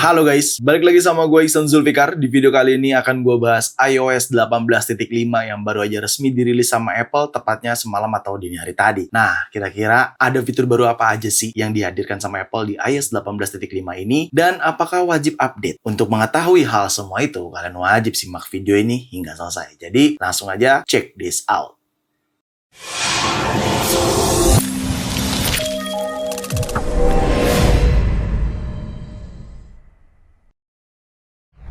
Halo guys, balik lagi sama gue Iksan Zulfikar. Di video kali ini akan gue bahas iOS 18.5 yang baru aja resmi dirilis sama Apple, tepatnya semalam atau dini hari tadi. Nah, kira-kira ada fitur baru apa aja sih yang dihadirkan sama Apple di iOS 18.5 ini, dan apakah wajib update? Untuk mengetahui hal semua itu, kalian wajib simak video ini hingga selesai. Jadi, langsung aja check this out.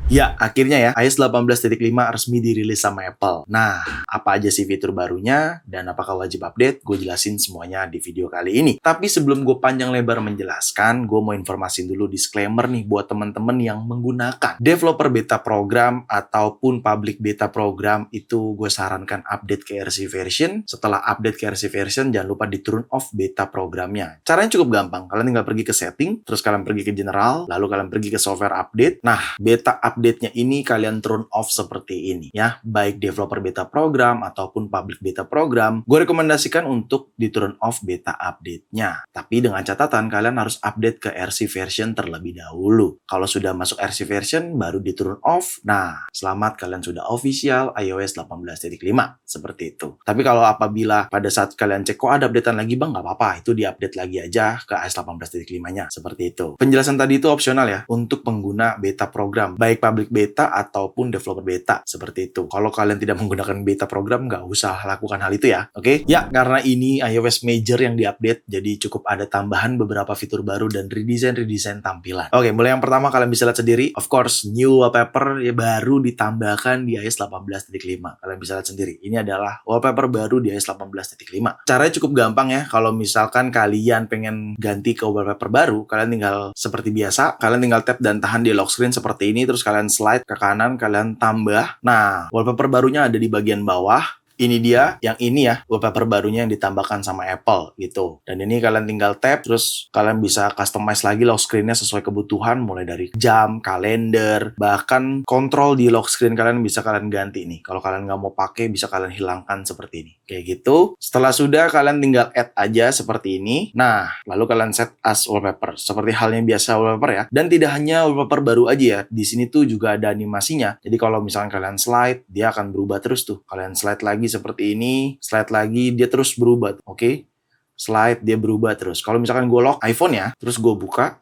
Ya, akhirnya ya, iOS 18.5 resmi dirilis sama Apple. Nah, apa aja sih fitur barunya, dan apakah wajib update? Gue jelasin semuanya di video kali ini. Tapi sebelum gue panjang lebar menjelaskan, gue mau informasin dulu disclaimer nih buat teman-teman yang menggunakan developer beta program ataupun public beta program, itu gue sarankan update ke RC version. Setelah update ke RC version, jangan lupa di turn off beta programnya. Caranya cukup gampang. Kalian tinggal pergi ke setting, terus kalian pergi ke general, lalu kalian pergi ke software update. Nah, beta update-nya ini kalian turn off seperti ini ya, baik developer beta program ataupun public beta program, gue rekomendasikan untuk di turn off beta update-nya. Tapi dengan catatan kalian harus update ke RC version terlebih dahulu. Kalau sudah masuk RC version baru di turn off. Nah, selamat, kalian sudah official iOS 18.5 seperti itu. Tapi kalau apabila pada saat kalian cek kok ada updatean lagi bang, nggak apa-apa, itu di-update lagi aja ke iOS 18.5-nya seperti itu. Penjelasan tadi itu opsional ya untuk pengguna beta program, baik public beta ataupun developer beta seperti itu. Kalau kalian tidak menggunakan beta program, nggak usah lakukan hal itu ya. Oke? Ya, karena ini iOS major yang diupdate, jadi cukup ada tambahan beberapa fitur baru dan redesign tampilan. Oke, mulai yang pertama kalian bisa lihat sendiri. Of course, new wallpaper ya baru ditambahkan di iOS 18.5. Kalian bisa lihat sendiri. Ini adalah wallpaper baru di iOS 18.5. Caranya cukup gampang ya. Kalau misalkan kalian pengen ganti ke wallpaper baru, kalian tinggal seperti biasa, kalian tinggal tap dan tahan di lock screen seperti ini, terus kalian slide ke kanan, kalian tambah. Nah, wallpaper barunya ada di bagian bawah. Ini dia, yang ini ya, wallpaper barunya yang ditambahkan sama Apple gitu. Dan ini kalian tinggal tap, terus kalian bisa customize lagi lock screen-nya sesuai kebutuhan, mulai dari jam, kalender, bahkan kontrol di lock screen kalian bisa kalian ganti nih. Kalau kalian nggak mau pakai, bisa kalian hilangkan seperti ini. Kayak gitu. Setelah sudah, kalian tinggal add aja seperti ini. Nah, lalu kalian set as wallpaper. Seperti halnya biasa wallpaper ya. Dan tidak hanya wallpaper baru aja ya. Di sini tuh juga ada animasinya. Jadi kalau misalkan kalian slide, dia akan berubah terus tuh. Kalian slide lagi seperti ini, slide lagi, dia terus berubah. Oke? Slide, dia berubah terus. Kalau misalkan gue lock iPhone ya, terus gue buka,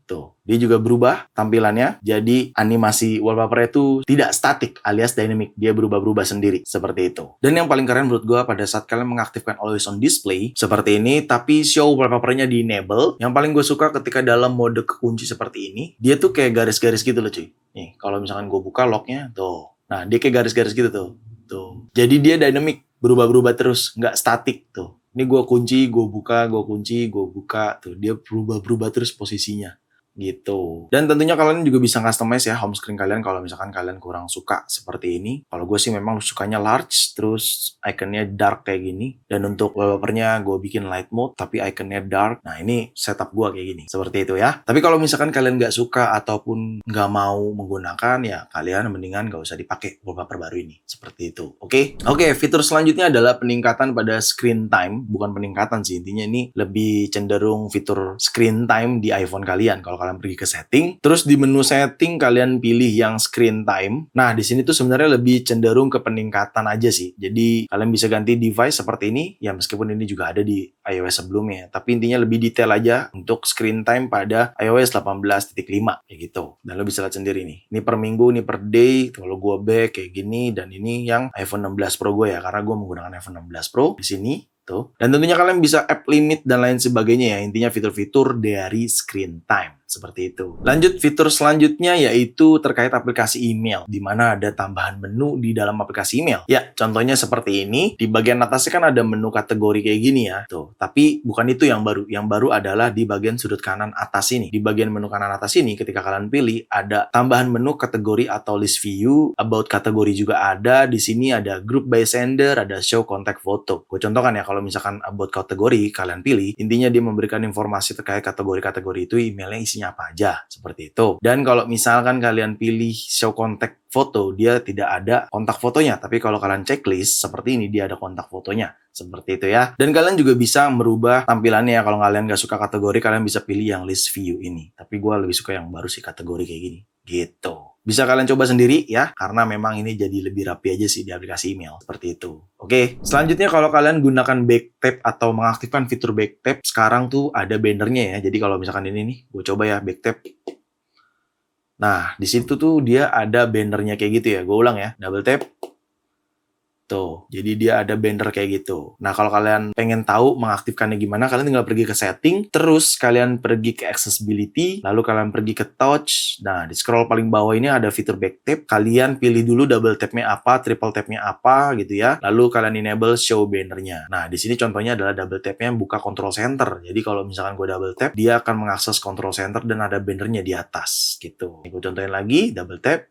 tuh, dia juga berubah tampilannya. Jadi animasi wallpaper itu tidak statik alias dynamic. Dia berubah-berubah sendiri seperti itu. Dan yang paling keren menurut gue pada saat kalian mengaktifkan always on display seperti ini, tapi show wallpapernya di enable. Yang paling gue suka ketika dalam mode kekunci seperti ini, dia tuh kayak garis-garis gitu loh cuy. Nih, kalau misalkan gue buka locknya, tuh. Nah, dia kayak garis-garis gitu tuh. Tuh. Jadi dia dynamic, berubah-berubah terus, nggak statik tuh. Ini gue kunci, gue buka, gue kunci, gue buka, tuh dia berubah-berubah terus posisinya. Gitu. Dan tentunya kalian juga bisa customize ya home screen kalian kalau misalkan kalian kurang suka seperti ini. Kalau gue sih memang sukanya large, terus ikonnya dark kayak gini. Dan untuk wallpapernya gue bikin light mode, tapi ikonnya dark. Nah, ini setup gue kayak gini. Seperti itu ya. Tapi kalau misalkan kalian nggak suka ataupun nggak mau menggunakan, ya kalian mendingan nggak usah dipakai wallpaper baru ini. Seperti itu. Oke? Oke, fitur selanjutnya adalah peningkatan pada screen time. Bukan peningkatan sih, intinya ini lebih cenderung fitur screen time di iPhone kalian. Kalau kalian pergi ke setting, terus di menu setting kalian pilih yang screen time. Nah, di sini tuh sebenarnya lebih cenderung ke peningkatan aja sih. Jadi kalian bisa ganti device seperti ini, ya meskipun ini juga ada di iOS sebelumnya. Tapi intinya lebih detail aja untuk screen time pada iOS 18.5 kayak gitu. Dan lo bisa lihat sendiri nih. Ini per minggu, ini per day. Kalau gue back kayak gini, dan ini yang iPhone 16 Pro gue ya, karena gue menggunakan iPhone 16 Pro di sini. Tuh. Dan tentunya kalian bisa app limit dan lain sebagainya ya. Intinya fitur-fitur dari screen time. Seperti itu. Lanjut, fitur selanjutnya yaitu terkait aplikasi email, di mana ada tambahan menu di dalam aplikasi email. Ya, contohnya seperti ini. Di bagian atasnya kan ada menu kategori kayak gini ya. Tuh. Tapi bukan itu yang baru. Yang baru adalah di bagian sudut kanan atas ini. Di bagian menu kanan atas ini, ketika kalian pilih, ada tambahan menu kategori atau list view. About kategori juga ada. Di sini ada group by sender, ada show contact photo. Gue contohkan ya, kalau misalkan about kategori kalian pilih, intinya dia memberikan informasi terkait kategori-kategori itu, emailnya isi isinya apa aja, seperti itu. Dan kalau misalkan kalian pilih show contact foto, dia tidak ada kontak fotonya. Tapi kalau kalian checklist seperti ini, dia ada kontak fotonya. Seperti itu ya. Dan kalian juga bisa merubah tampilannya ya. Kalau kalian nggak suka kategori, kalian bisa pilih yang list view ini. Tapi gue lebih suka yang baru sih, kategori kayak gini. Gitu. Bisa kalian coba sendiri ya, karena memang ini jadi lebih rapi aja sih di aplikasi email. Seperti itu. Oke, selanjutnya kalau kalian gunakan backtap atau mengaktifkan fitur backtap, sekarang tuh ada bannernya ya. Jadi kalau misalkan ini nih, gue coba ya backtap. Nah, di situ tuh dia ada bannernya kayak gitu ya. Gue ulang ya, double tap. Tuh, jadi dia ada banner kayak gitu. Nah, kalau kalian pengen tahu mengaktifkannya gimana, kalian tinggal pergi ke setting, terus kalian pergi ke accessibility, lalu kalian pergi ke touch. Nah, di scroll paling bawah ini ada fitur backtap. Kalian pilih dulu double tap-nya apa, triple tap-nya apa gitu ya. Lalu kalian enable show bannernya. Nah, di sini contohnya adalah double tap-nya buka control center. Jadi kalau misalkan gue double tap, dia akan mengakses control center dan ada bannernya di atas gitu. Gue contohin lagi, double tap.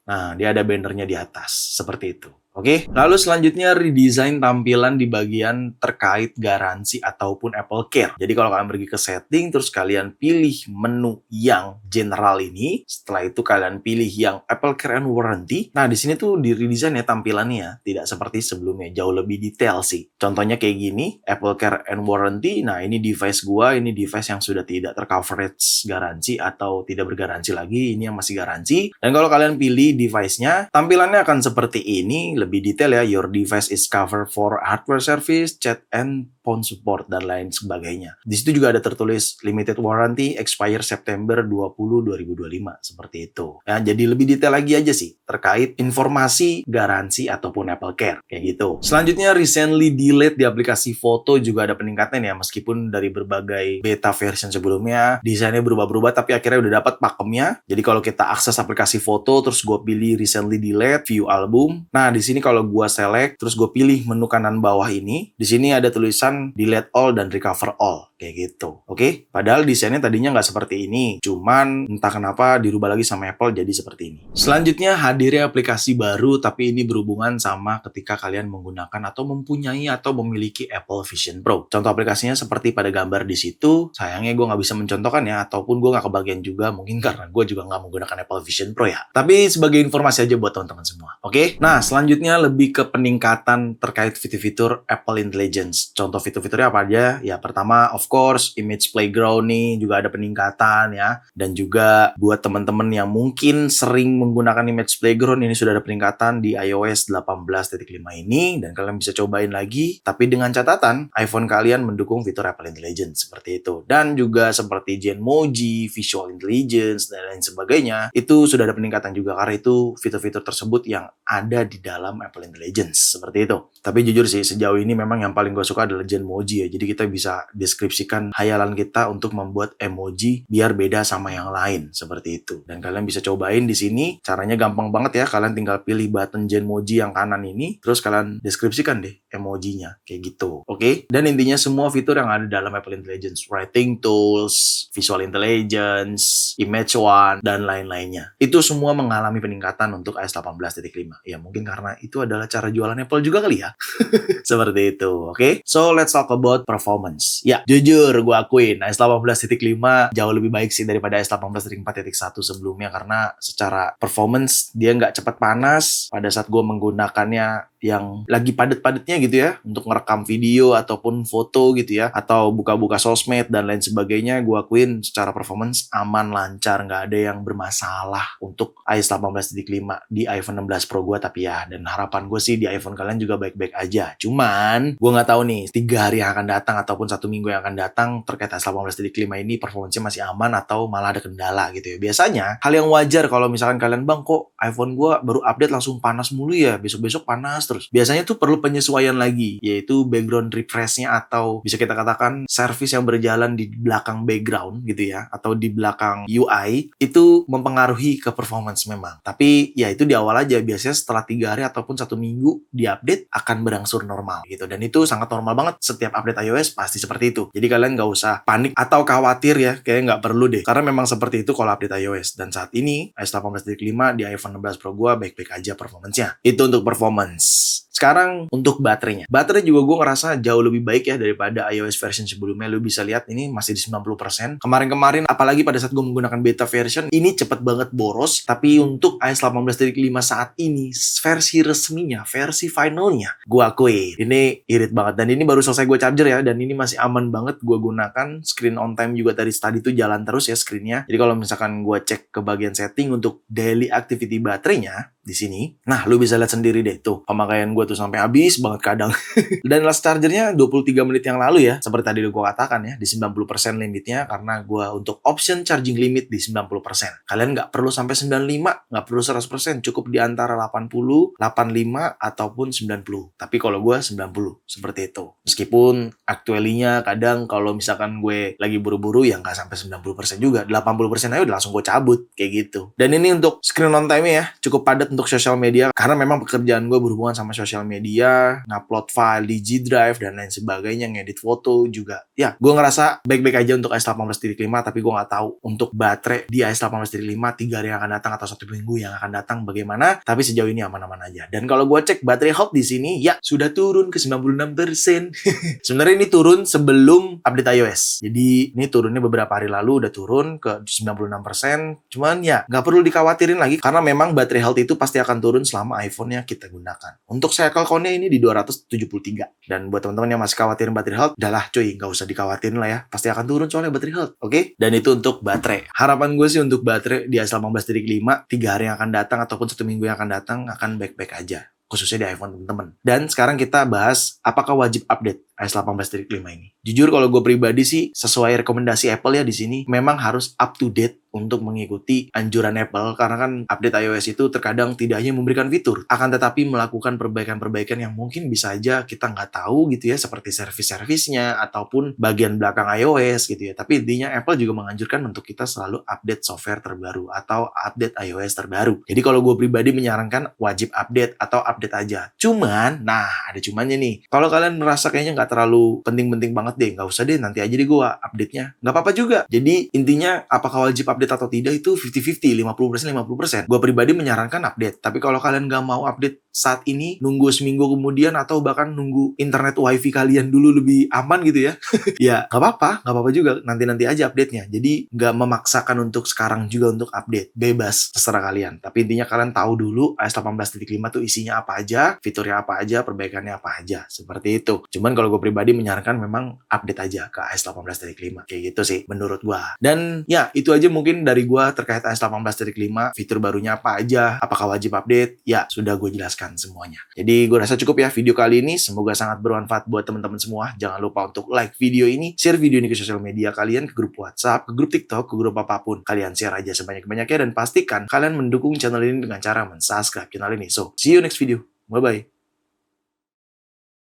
Nah, dia ada bannernya di atas, seperti itu. Oke, lalu selanjutnya redesign tampilan di bagian terkait garansi ataupun Apple Care. Jadi kalau kalian pergi ke setting, terus kalian pilih menu yang general ini, setelah itu kalian pilih yang Apple Care and Warranty. Nah, di sini tuh di redesign ya tampilannya, tidak seperti sebelumnya, jauh lebih detail sih. Contohnya kayak gini, Apple Care and Warranty. Nah, ini device gua, ini device yang sudah tidak tercoverage garansi atau tidak bergaransi lagi, ini yang masih garansi. Dan kalau kalian pilih device-nya, tampilannya akan seperti ini, lebih detail ya, your device is covered for hardware service, chat and phone support, dan lain sebagainya. Di situ juga ada tertulis limited warranty, expire September 20, 2025, seperti itu. Ya, jadi lebih detail lagi aja sih, terkait informasi garansi ataupun Apple Care, kayak gitu. Selanjutnya, recently delete di aplikasi foto juga ada peningkatan ya, meskipun dari berbagai beta version sebelumnya, desainnya berubah-berubah, tapi akhirnya udah dapat pakemnya. Jadi kalau kita akses aplikasi foto, terus gue pilih recently delete, view album. Nah, di sini kalau gue select, terus gue pilih menu kanan bawah ini, di sini ada tulisan delete all dan recover all, kayak gitu. Oke, padahal desainnya tadinya nggak seperti ini, cuman entah kenapa dirubah lagi sama Apple jadi seperti ini. Selanjutnya, hadirnya aplikasi baru, tapi ini berhubungan sama ketika kalian menggunakan atau mempunyai atau memiliki Apple Vision Pro. Contoh aplikasinya seperti pada gambar di situ. Sayangnya gue nggak bisa mencontohkan ya, ataupun gue nggak kebagian juga, mungkin karena gue juga nggak menggunakan Apple Vision Pro ya. Tapi sebagai informasi aja buat teman-teman semua. Oke, nah selanjutnya lebih ke peningkatan terkait fitur-fitur Apple Intelligence. Contoh fitur-fiturnya apa aja? Ya pertama, of course, Image Playground nih juga ada peningkatan ya. Dan juga buat teman-teman yang mungkin sering menggunakan Image Playground, ini sudah ada peningkatan di iOS 18.5 ini. Dan kalian bisa cobain lagi. Tapi dengan catatan, iPhone kalian mendukung fitur Apple Intelligence seperti itu. Dan juga seperti Genmoji, Visual Intelligence, dan lain sebagainya. Itu sudah ada peningkatan juga karena itu fitur-fitur tersebut yang ada di dalam Apple Intelligence seperti itu. Tapi jujur sih sejauh ini memang yang paling gue suka adalah Genmoji ya. Jadi kita bisa deskripsikan hayalan kita untuk membuat emoji biar beda sama yang lain seperti itu. Dan kalian bisa cobain di sini. Caranya gampang banget ya. Kalian tinggal pilih button Genmoji yang kanan ini, terus kalian deskripsikan deh emojinya kayak gitu. Oke? Dan intinya semua fitur yang ada dalam Apple Intelligence, writing tools, visual intelligence, image one, dan lain-lainnya. Itu semua mengalami peningkatan untuk iOS 18.5. Ya mungkin karena itu adalah cara jualan Apple juga kali ya. Seperti itu, oke? So, let's talk about performance. Ya, jujur gue akuin, iOS 18.5 jauh lebih baik sih daripada iOS 18.4.1 sebelumnya karena secara performance dia nggak cepat panas pada saat gue menggunakannya yang lagi padet-padetnya gitu ya untuk ngerekam video ataupun foto gitu ya atau buka-buka sosmed dan lain sebagainya. Gue akuin secara performance aman, lancar, nggak ada yang bermasalah untuk iOS 18.5 di iPhone 16 Pro gue. Tapi ya, dan harapan gue sih di iPhone kalian juga baik-baik aja. Cuman gue nggak tahu nih 3 hari yang akan datang ataupun 1 minggu yang akan datang terkait iOS 18.5 ini performance-nya masih aman atau malah ada kendala gitu ya. Biasanya hal yang wajar kalau misalkan kalian, bang kok iPhone gue baru update langsung panas mulu ya, besok-besok panas terus. Biasanya tuh perlu penyesuaian lagi, yaitu background refresh-nya atau bisa kita katakan service yang berjalan di belakang background gitu ya, atau di belakang UI, itu mempengaruhi ke performance memang. Tapi ya itu di awal aja, biasanya setelah 3 hari ataupun 1 minggu di update akan berangsur normal gitu. Dan itu sangat normal banget, setiap update iOS pasti seperti itu. Jadi kalian nggak usah panik atau khawatir ya, kayaknya nggak perlu deh. Karena memang seperti itu kalau update iOS. Dan saat ini, iOS 18.5 di iPhone 16 Pro gua baik-baik aja performance-nya. Itu untuk performance. Sekarang untuk baterainya. Baterai juga gue ngerasa jauh lebih baik ya daripada iOS version sebelumnya. Lu bisa lihat ini masih di 90%. Kemarin-kemarin apalagi pada saat gue menggunakan beta version, ini cepet banget boros. Tapi untuk iOS 18.5 saat ini, versi resminya, versi finalnya, gue akui ini irit banget. Dan ini baru selesai gue charger ya, dan ini masih aman banget gue gunakan. Screen on time juga tadi itu jalan terus ya screennya. Jadi kalau misalkan gue cek ke bagian setting untuk daily activity baterainya, di sini. Nah, lu bisa lihat sendiri deh tuh. Pemakaian gue tuh sampai habis banget kadang. Dan last chargernya 23 menit yang lalu ya. Seperti tadi gue katakan ya, di 90% limitnya karena gue untuk option charging limit di 90%. Kalian nggak perlu sampai 95, nggak perlu 100%. Cukup di antara 80, 85, ataupun 90. Tapi kalau gue 90, seperti itu. Meskipun actually-nya kadang kalau misalkan gue lagi buru-buru ya nggak sampai 90% juga. 80% aja udah langsung gue cabut. Kayak gitu. Dan ini untuk screen on time ya, cukup padat untuk sosial media karena memang pekerjaan gue berhubungan sama sosial media, ngupload file di G Drive dan lain sebagainya, ngedit foto juga. Ya, gue ngerasa baik-baik aja untuk iOS 18.5, tapi gue nggak tahu untuk baterai di iOS 18.5 3 hari yang akan datang atau 1 minggu yang akan datang bagaimana. Tapi sejauh ini aman-aman aja. Dan kalau gue cek baterai health di sini, ya sudah turun ke 96%. Sebenarnya ini turun sebelum update iOS. Jadi ini turunnya beberapa hari lalu udah turun ke 96%. Cuman ya nggak perlu dikhawatirin lagi karena memang baterai health itu pasti akan turun selama iPhone-nya kita gunakan. Untuk cycle count-nya ini di 273. Dan buat teman-teman yang masih khawatirin baterai health, udahlah cuy, nggak usah dikhawatirin lah ya. Pasti akan turun soalnya baterai health, oke? Dan itu untuk baterai. Harapan gue sih untuk baterai di iOS 18.5, 3 hari yang akan datang ataupun 1 minggu yang akan datang akan baik-baik aja. Khususnya di iPhone teman-teman. Dan sekarang kita bahas apakah wajib update iOS 18.5 ini. Jujur kalau gue pribadi sih sesuai rekomendasi Apple ya di sini memang harus up to date untuk mengikuti anjuran Apple karena kan update iOS itu terkadang tidak hanya memberikan fitur akan tetapi melakukan perbaikan-perbaikan yang mungkin bisa aja kita nggak tahu gitu ya seperti servis-servisnya ataupun bagian belakang iOS gitu ya. Tapi intinya Apple juga menganjurkan untuk kita selalu update software terbaru atau update iOS terbaru. Jadi kalau gue pribadi menyarankan wajib update atau update aja. Cuman, nah ada cumannya nih. Kalau kalian merasa kayaknya nggak terlalu penting-penting banget deh, nggak usah deh, nanti aja deh gue update-nya. Nggak apa-apa juga. Jadi intinya apakah wajib update atau tidak itu 50-50, 50%, 50%. Gue pribadi menyarankan update. Tapi kalau kalian nggak mau update saat ini, nunggu seminggu kemudian atau bahkan nunggu internet wifi kalian dulu lebih aman gitu ya. Ya nggak apa-apa juga. Nanti-nanti aja update-nya. Jadi nggak memaksakan untuk sekarang juga untuk update. Bebas, terserah kalian. Tapi intinya kalian tahu dulu iOS 18.5 tuh isinya apa aja, fiturnya apa aja, perbaikannya apa aja. Seperti itu. Cuman kalau gue pribadi menyarankan memang update aja ke iOS 18.5. Kayak gitu sih menurut gue. Dan ya itu aja mungkin dari gue terkait iOS 18.5. Fitur barunya apa aja, apakah wajib update, ya sudah gue jelaskan semuanya. Jadi gue rasa cukup ya video kali ini. Semoga sangat bermanfaat buat teman-teman semua. Jangan lupa untuk like video ini, share video ini ke sosial media kalian, ke grup WhatsApp, ke grup TikTok, ke grup apapun. Kalian share aja sebanyak-banyaknya dan pastikan kalian mendukung channel ini dengan cara mensubscribe channel ini. So, see you next video. Bye-bye.